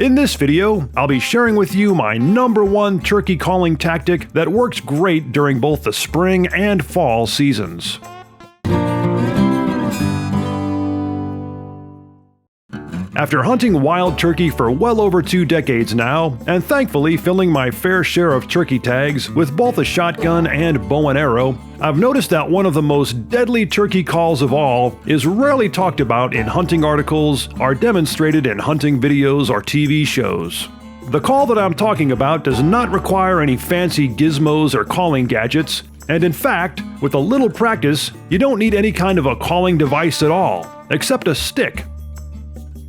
In this video, I'll be sharing with you my #1 turkey calling tactic that works great during both the spring and fall seasons. After hunting wild turkey for well over 2 decades now, and thankfully filling my fair share of turkey tags with both a shotgun and bow and arrow, I've noticed that one of the most deadly turkey calls of all is rarely talked about in hunting articles or demonstrated in hunting videos or TV shows. The call that I'm talking about does not require any fancy gizmos or calling gadgets, and in fact, with a little practice, you don't need any kind of a calling device at all, except a stick.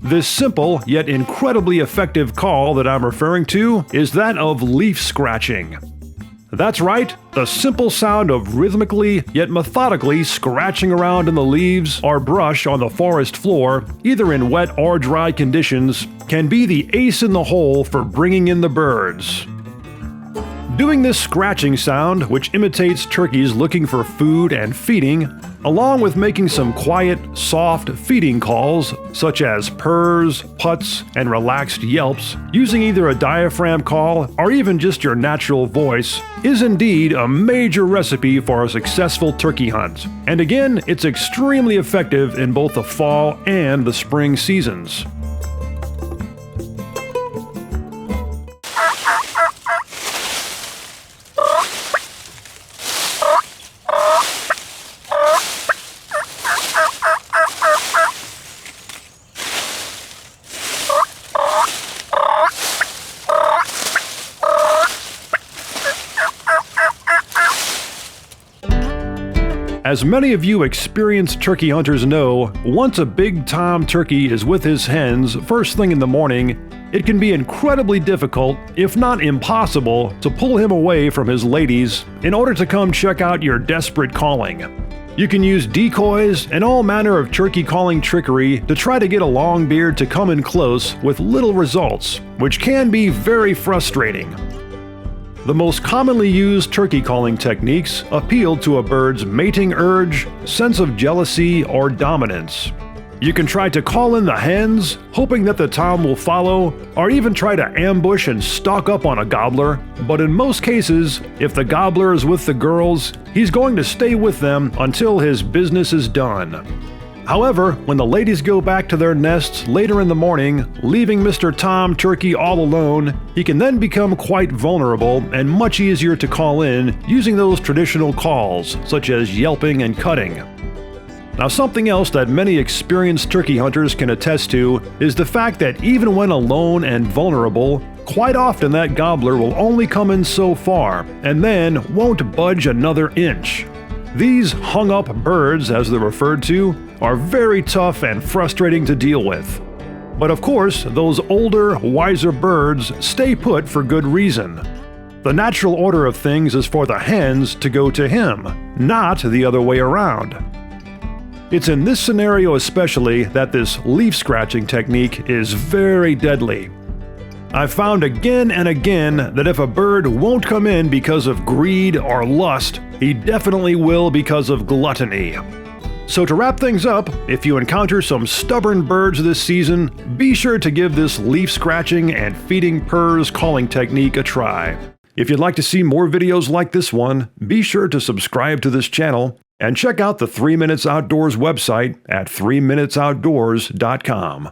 This simple yet incredibly effective call that I'm referring to is that of leaf scratching. That's right, the simple sound of rhythmically yet methodically scratching around in the leaves or brush on the forest floor, either in wet or dry conditions, can be the ace in the hole for bringing in the birds. Doing this scratching sound, which imitates turkeys looking for food and feeding, along with making some quiet, soft feeding calls, such as purrs, putts, and relaxed yelps, using either a diaphragm call or even just your natural voice, is indeed a major recipe for a successful turkey hunt. And again, it's extremely effective in both the fall and the spring seasons. As many of you experienced turkey hunters know, once a big tom turkey is with his hens first thing in the morning, it can be incredibly difficult, if not impossible, to pull him away from his ladies in order to come check out your desperate calling. You can use decoys and all manner of turkey calling trickery to try to get a longbeard to come in close with little results, which can be very frustrating. The most commonly used turkey calling techniques appeal to a bird's mating urge, sense of jealousy, or dominance. You can try to call in the hens, hoping that the tom will follow, or even try to ambush and stalk up on a gobbler, but in most cases, if the gobbler is with the girls, he's going to stay with them until his business is done. However, when the ladies go back to their nests later in the morning, leaving Mr. Tom Turkey all alone, he can then become quite vulnerable and much easier to call in using those traditional calls, such as yelping and cutting. Now, something else that many experienced turkey hunters can attest to is the fact that even when alone and vulnerable, quite often that gobbler will only come in so far and then won't budge another inch. These hung-up birds, as they're referred to, are very tough and frustrating to deal with. But of course, those older, wiser birds stay put for good reason. The natural order of things is for the hens to go to him, not the other way around. It's in this scenario especially that this leaf scratching technique is very deadly. I've found again and again that if a bird won't come in because of greed or lust, he definitely will because of gluttony. So to wrap things up, if you encounter some stubborn birds this season, be sure to give this leaf scratching and feeding purrs calling technique a try. If you'd like to see more videos like this one, be sure to subscribe to this channel and check out the 3 Minutes Outdoors website at 3minutesoutdoors.com.